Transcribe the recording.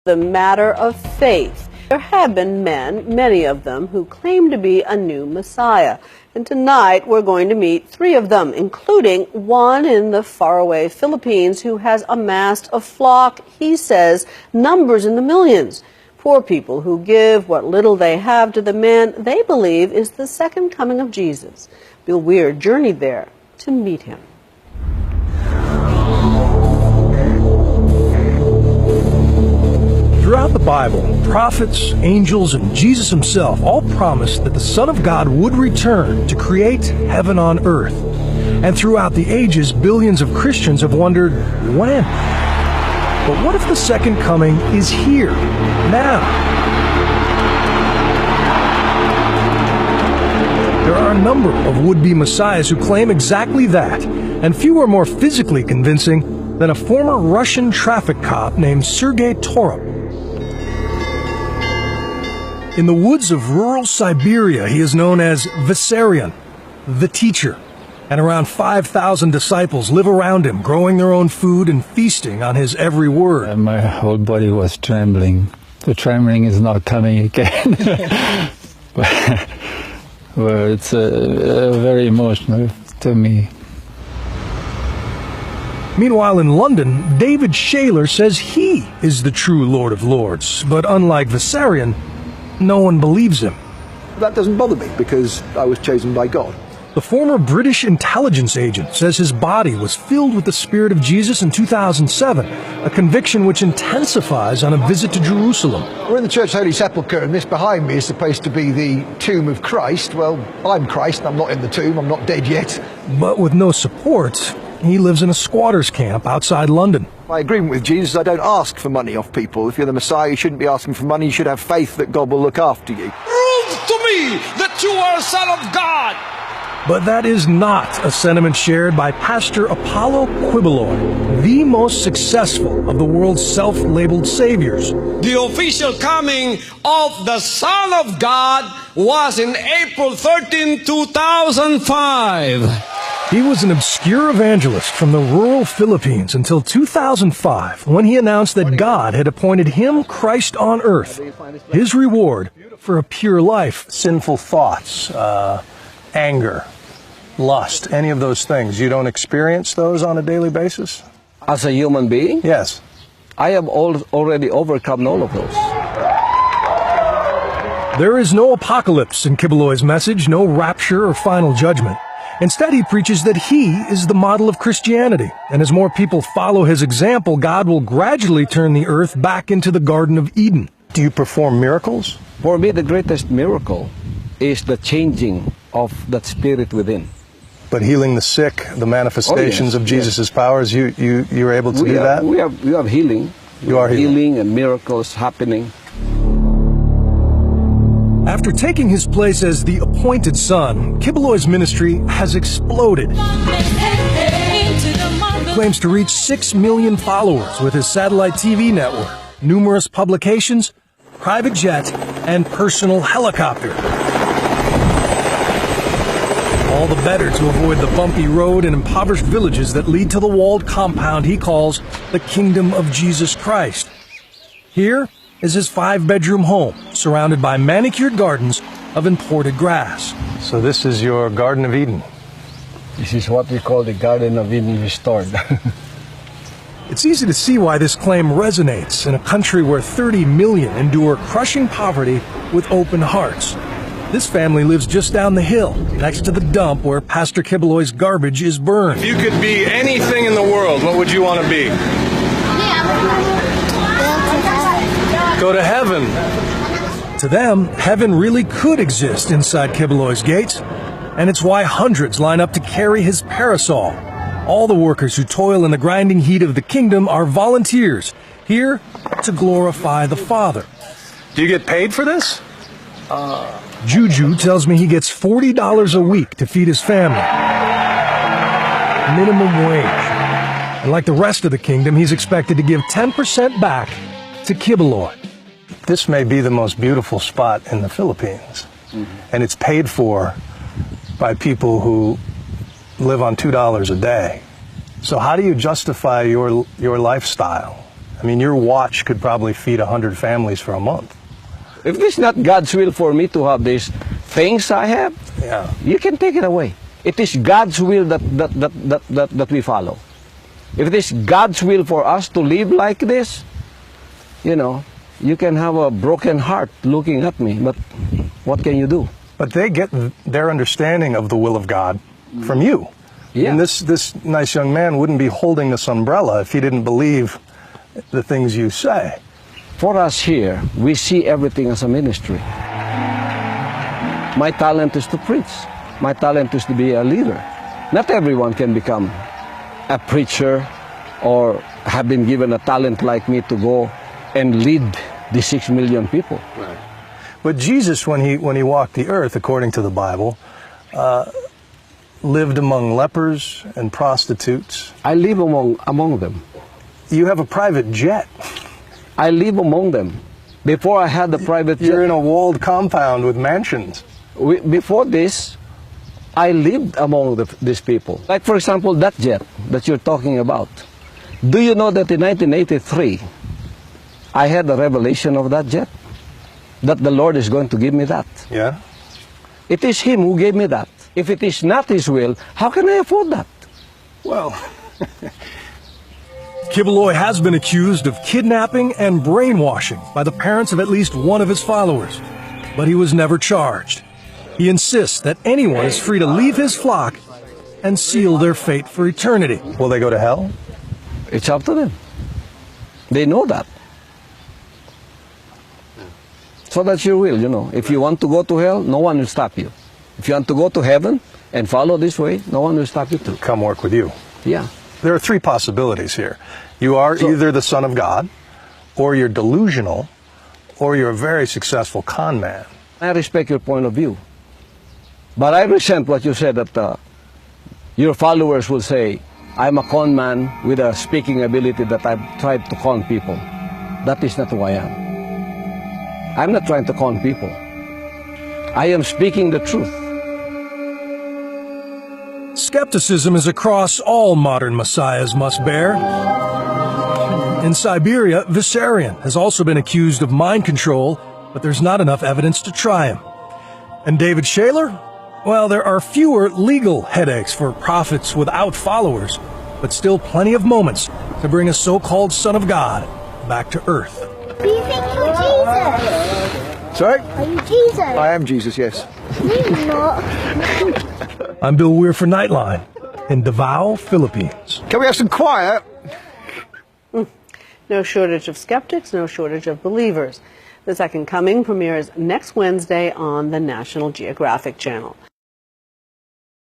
The matter of faith. There have been men, many of them, who claim to be a new Messiah. And tonight we're going to meet three of them, including one in the faraway Philippines who has amassed a flock, he says, numbers in the millions. Poor people who give what little they have to the man they believe is the second coming of Jesus. Bill Weir journeyed there to meet him. Throughout the Bible, prophets, angels, and Jesus himself all promised that the Son of God would return to create heaven on earth. And throughout the ages, billions of Christians have wondered, when? But what if the second coming is here, now? There are a number of would-be messiahs who claim exactly that, and few are more physically convincing than a former Russian traffic cop named Sergei Torop. In the woods of rural Siberia, he is known as Vissarion, the teacher, and around 5,000 disciples live around him, growing their own food and feasting on his every word. My whole body was trembling. The trembling is not coming again. Well, it's very emotional to me. Meanwhile, in London, David Shaler says he is the true Lord of Lords, but unlike Vissarion, no one believes him. That doesn't bother me because I was chosen by God. The former British intelligence agent says his body was filled with the Spirit of Jesus in 2007, a conviction which intensifies on a visit to Jerusalem. We're in the Church Holy Sepulchre, and this behind me is supposed to be the tomb of Christ. Well, I'm Christ, I'm not in the tomb, I'm not dead yet. But with no support, he lives in a squatter's camp outside London. My agreement with Jesus, I don't ask for money off people. If you're the Messiah, you shouldn't be asking for money. You should have faith that God will look after you. Prove to me that you are a son of God. But that is not a sentiment shared by Pastor Apollo Quiboloy, the most successful of the world's self-labeled saviors. The official coming of the Son of God was in April 13, 2005. He was an obscure evangelist from the rural Philippines until 2005, when he announced that God had appointed him Christ on earth. His reward for a pure life. Sinful thoughts, anger, lust, any of those things. You don't experience those on a daily basis? As a human being? Yes. I have already overcome all of those. There is no apocalypse in Quiboloy's message, no rapture or final judgment. Instead, he preaches that he is the model of Christianity, and as more people follow his example, God will gradually turn the earth back into the Garden of Eden. Do you perform miracles? For me, the greatest miracle is the changing of that spirit within. But healing the sick, the manifestations of Jesus' powers, you're able to do that? We have healing. You are healing and miracles happening. After taking his place as the appointed son, Quiboloy's ministry has exploded. He claims to reach 6 million followers with his satellite TV network, numerous publications, private jet, and personal helicopter. All the better to avoid the bumpy road and impoverished villages that lead to the walled compound he calls the Kingdom of Jesus Christ. Here is his 5-bedroom home, surrounded by manicured gardens of imported grass. So this is your Garden of Eden. This is what we call the Garden of Eden restored. It's easy to see why this claim resonates in a country where 30 million endure crushing poverty with open hearts. This family lives just down the hill, next to the dump where Pastor Quiboloy's garbage is burned. If you could be anything in the world, what would you want to be? Go to heaven. To them, heaven really could exist inside Quiboloy's gates, and it's why hundreds line up to carry his parasol. All the workers who toil in the grinding heat of the kingdom are volunteers, here to glorify the Father. Do you get paid for this? Juju tells me he gets $40 a week to feed his family. Minimum wage. And like the rest of the kingdom, he's expected to give 10% back to Quiboloy. This may be the most beautiful spot in the Philippines, and it's paid for by people who live on $2 a day. So how do you justify your lifestyle I mean, your watch could probably feed 100 families for a month. If it's not God's will for me to have these things I have, Yeah. you can take it away. It is God's will that we follow. If it is God's will for us to live like this, you know, you can have a broken heart looking at me, but what can you do? But they get their understanding of the will of God from you. Yeah. And this nice young man wouldn't be holding this umbrella if he didn't believe the things you say. For us here, we see everything as a ministry. My talent is to preach. My talent is to be a leader. Not everyone can become a preacher or have been given a talent like me to go and lead the 6 million people. Right. But Jesus, when he walked the earth, according to the Bible, lived among lepers and prostitutes. I live among them. You have a private jet. I live among them. Before I had the private jet, You're in a walled compound with mansions. before this, I lived among these people. Like, for example, that jet that you're talking about. Do you know that in 1983, I had a revelation of that jet? That the Lord is going to give me that. Yeah? It is Him who gave me that. If it is not His will, how can I afford that? Well... Quiboloy has been accused of kidnapping and brainwashing by the parents of at least one of his followers, but he was never charged. He insists that anyone is free to leave his flock and seal their fate for eternity. Will they go to hell? It's up to them. They know that. So that's your will, you know. If you want to go to hell, no one will stop you. If you want to go to heaven and follow this way, no one will stop you too. Come work with you. Yeah. There are three possibilities here. You are either the Son of God, or you're delusional, or you're a very successful con man. I respect your point of view. But I resent what you said that your followers will say, I'm a con man with a speaking ability that I've tried to con people. That is not who I am. I'm not trying to con people. I am speaking the truth. Skepticism is a cross all modern messiahs must bear. In Siberia, Vissarion has also been accused of mind control, but there's not enough evidence to try him. And David Shaler? Well, there are fewer legal headaches for prophets without followers, but still plenty of moments to bring a so-called Son of God back to earth. Do you think you're Jesus? Sorry? Are you Jesus? I am Jesus, yes. No, you're not. I'm Bill Weir for Nightline in Davao, Philippines. Can we have some quiet? No shortage of skeptics, no shortage of believers. The Second Coming premieres next Wednesday on the National Geographic Channel.